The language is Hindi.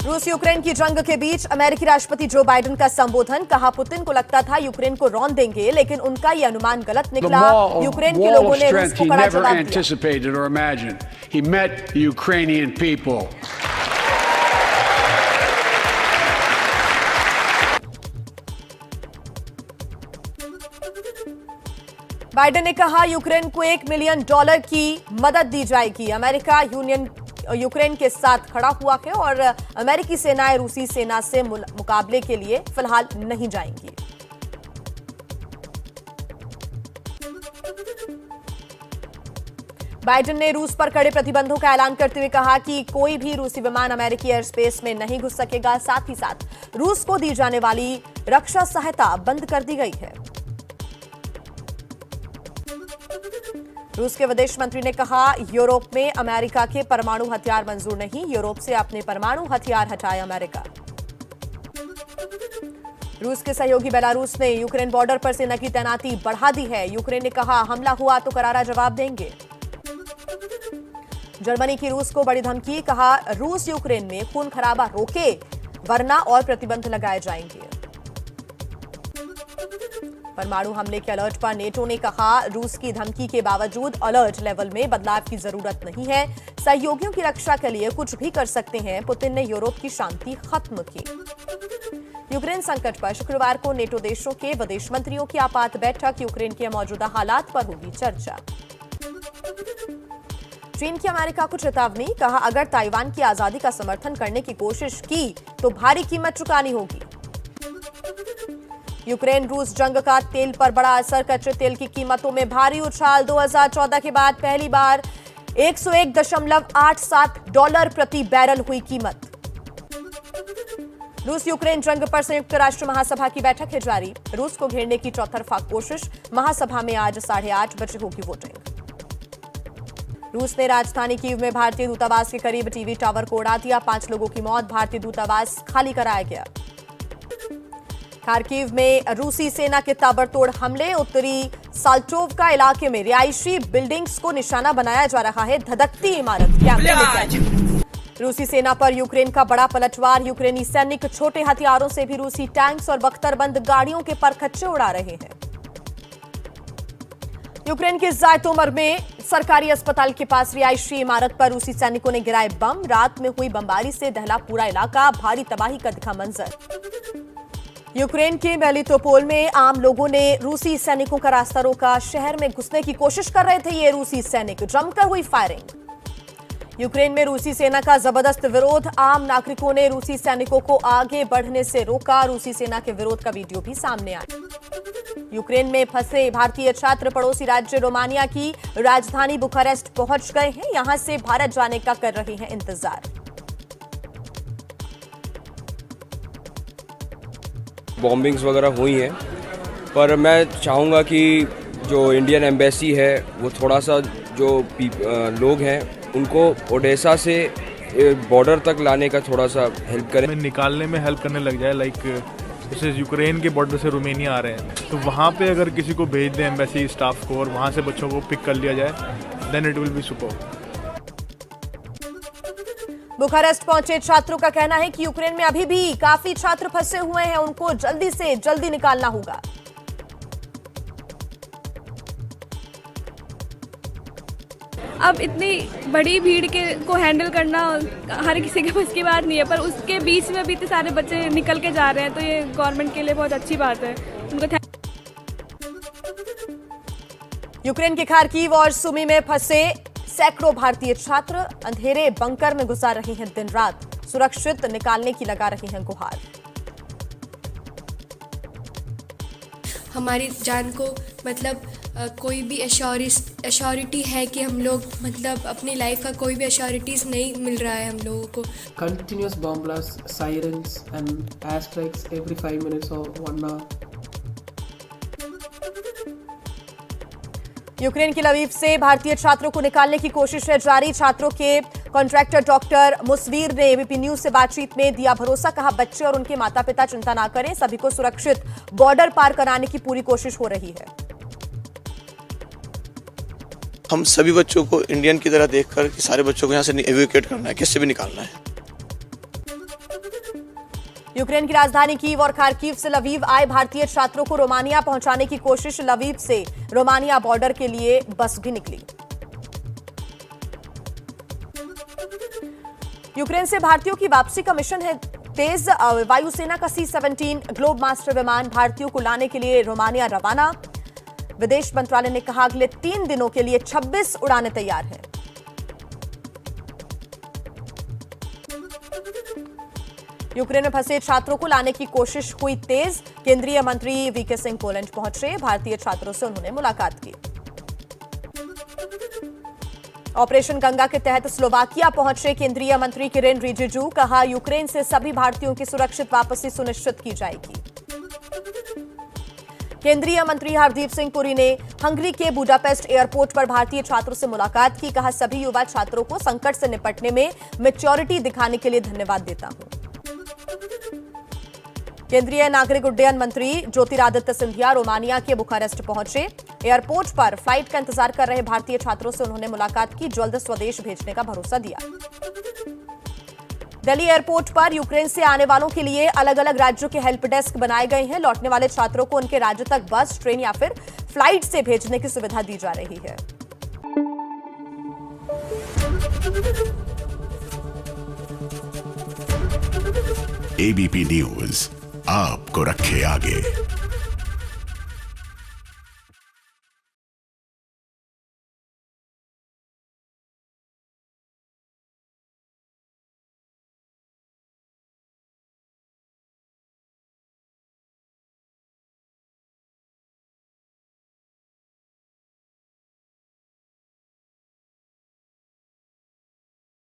रूस यूक्रेन की जंग के बीच अमेरिकी राष्ट्रपति जो बाइडेन का संबोधन। कहा, पुतिन को लगता था यूक्रेन को रौंद देंगे, लेकिन उनका ये अनुमान गलत निकला। यूक्रेन के लोगों ने रूस को कड़ा जवाब दिया। बाइडेन ने कहा, यूक्रेन को $1 मिलियन की मदद दी जाएगी। अमेरिका यूक्रेन के साथ खड़ा हुआ है और अमेरिकी सेनाएं रूसी सेना से मुकाबले के लिए फिलहाल नहीं जाएंगी। बाइडेन ने रूस पर कड़े प्रतिबंधों का ऐलान करते हुए कहा कि कोई भी रूसी विमान अमेरिकी एयर स्पेस में नहीं घुस सकेगा। साथ ही साथ रूस को दी जाने वाली रक्षा सहायता बंद कर दी गई है। रूस के विदेश मंत्री ने कहा, यूरोप में अमेरिका के परमाणु हथियार मंजूर नहीं। यूरोप से अपने परमाणु हथियार हटाए अमेरिका। रूस के सहयोगी बेलारूस ने यूक्रेन बॉर्डर पर सेना की तैनाती बढ़ा दी है। यूक्रेन ने कहा, हमला हुआ तो करारा जवाब देंगे। जर्मनी की रूस को बड़ी धमकी। कहा, रूस यूक्रेन में खून खराबा रोके वरना और प्रतिबंध लगाए जाएंगे। परमाणु हमले के अलर्ट पर नेटो ने कहा, रूस की धमकी के बावजूद अलर्ट लेवल में बदलाव की जरूरत नहीं है। सहयोगियों की रक्षा के लिए कुछ भी कर सकते हैं। पुतिन ने यूरोप की शांति खत्म की। यूक्रेन संकट पर शुक्रवार को नेटो देशों के विदेश मंत्रियों की आपात बैठक। यूक्रेन के मौजूदा हालात पर होगी चर्चा। चीन की अमेरिका को चेतावनी। कहा, अगर ताइवान की आजादी का समर्थन करने की कोशिश की तो भारी कीमत चुकानी होगी। यूक्रेन रूस जंग का तेल पर बड़ा असर। कच्चे तेल की कीमतों में भारी उछाल। 2014 के बाद पहली बार $101.87 प्रति बैरल हुई कीमत। रूस यूक्रेन जंग पर संयुक्त राष्ट्र महासभा की बैठक है जारी। रूस को घेरने की चौतरफा कोशिश। महासभा में आज 8:30 बजे होगी वोटिंग। रूस ने राजधानी कीव में भारतीय दूतावास के करीब टीवी टावर को उड़ा दिया। 5 लोगों की मौत। भारतीय दूतावास खाली कराया गया। खार्किव में रूसी सेना के ताबड़तोड़ हमले। उत्तरी साल्टोवका इलाके में रिहायशी बिल्डिंग्स को निशाना बनाया जा रहा है। धधकती इमारत कैमरे में कैद। रूसी सेना पर यूक्रेन का बड़ा पलटवार। यूक्रेनी सैनिक छोटे हथियारों से भी रूसी टैंक्स और बख्तरबंद गाड़ियों के परखच्चे उड़ा रहे हैं। यूक्रेन के ज़ायतोमर में सरकारी अस्पताल के पास रिहायशी इमारत पर रूसी सैनिकों ने गिराए बम। रात में हुई बमबारी से दहला पूरा इलाका। भारी तबाही का दिखा मंजर। यूक्रेन के मेलिटोपोल में आम लोगों ने रूसी सैनिकों का रास्ता रोका। शहर में घुसने की कोशिश कर रहे थे ये रूसी सैनिक। जमकर हुई फायरिंग। यूक्रेन में रूसी सेना का जबरदस्त विरोध। आम नागरिकों ने रूसी सैनिकों को आगे बढ़ने से रोका। रूसी सेना के विरोध का वीडियो भी सामने आया। यूक्रेन में फंसे भारतीय छात्र पड़ोसी राज्य रोमानिया की राजधानी बुखारेस्ट पहुंच गए हैं। यहां से भारत जाने का कर रहे हैं इंतजार। बॉम्बिंग्स वगैरह हुई हैं, पर मैं चाहूँगा कि जो इंडियन एम्बेसी है वो थोड़ा सा जो लोग हैं उनको ओडेसा से बॉर्डर तक लाने का थोड़ा सा हेल्प करें। निकालने में हेल्प करने लग जाए। लाइक जैसे यूक्रेन के बॉर्डर से रोमानिया आ रहे हैं, तो वहाँ पे अगर किसी को भेज दें एम्बेसी स्टाफ को और वहाँ से बच्चों को पिक कर लिया जाए, then it will be super. Bucharest पहुंचे छात्रों का कहना है कि यूक्रेन में अभी भी काफी छात्र फंसे हुए हैं। उनको जल्दी से जल्दी निकालना होगा। अब इतनी बड़ी भीड़ को हैंडल करना हर किसी के बस की बात नहीं है, पर उसके बीच में भी इतने सारे बच्चे निकल के जा रहे हैं, तो ये गवर्नमेंट के लिए बहुत अच्छी बात है। उनको यूक्रेन के खार्किव और सुमी में फंसे सैकड़ों भारतीय छात्र अंधेरे बंकर में गुजार रहे हैं दिन रात। सुरक्षित निकालने की लगा रहे हैं गुहार। हमारी जान को मतलब कोई भी एश्योरिटी है कि हम लोग मतलब अपनी लाइफ का कोई भी एश्योरिटीज नहीं मिल रहा है हम लोगों को। Continuous bomb blasts, sirens and airstrikes every 5 minutes or 1 hour. Ukraine की लवीव से भारतीय छात्रों को निकालने की कोशिश है जारी। छात्रों के कॉन्ट्रैक्टर डॉक्टर मुसवीर ने एबीपी न्यूज से बातचीत में दिया भरोसा। कहा, बच्चे और उनके माता पिता चिंता ना करें, सभी को सुरक्षित बॉर्डर पार कराने की पूरी कोशिश हो रही है। हम सभी बच्चों को इंडियन की तरह देखकर कि सारे बच्चों को यहाँ से एवैक्यूएट करना है, किससे भी निकालना है। यूक्रेन की राजधानी कीव और खार्किव से लवीव आए भारतीय छात्रों को रोमानिया पहुंचाने की कोशिश। लवीव से रोमानिया बॉर्डर के लिए बस भी निकली। यूक्रेन से भारतीयों की वापसी का मिशन है तेज। वायुसेना का C-17 ग्लोब मास्टर विमान भारतीयों को लाने के लिए रोमानिया रवाना। विदेश मंत्रालय ने कहा अगले 3 दिनों के लिए 26 उड़ानें तैयार हैं। यूक्रेन में फंसे छात्रों को लाने की कोशिश हुई तेज। केंद्रीय मंत्री वीके सिंह पोलैंड पहुंचे। भारतीय छात्रों से उन्होंने मुलाकात की। ऑपरेशन गंगा के तहत स्लोवाकिया पहुंचे केंद्रीय मंत्री किरेन रिजिजू। कहा यूक्रेन से सभी भारतीयों की सुरक्षित वापसी सुनिश्चित की जाएगी। केंद्रीय मंत्री हरदीप सिंह पुरी ने हंगरी के बुडापेस्ट एयरपोर्ट पर भारतीय छात्रों से मुलाकात की। कहा सभी युवा छात्रों को संकट से निपटने में मैच्योरिटी दिखाने के लिए धन्यवाद देता हूं। केंद्रीय नागरिक उड्डयन मंत्री ज्योतिरादित्य सिंधिया रोमानिया के बुखारेस्ट पहुंचे। एयरपोर्ट पर फ्लाइट का इंतजार कर रहे भारतीय छात्रों से उन्होंने मुलाकात की। जल्द स्वदेश भेजने का भरोसा दिया। दिल्ली एयरपोर्ट पर यूक्रेन से आने वालों के लिए अलग अलग राज्यों के हेल्प डेस्क बनाए गए हैं। लौटने वाले छात्रों को उनके राज्य तक बस, ट्रेन या फिर फ्लाइट से भेजने की सुविधा दी जा रही है। ABP न्यूज आपको रखे आगे।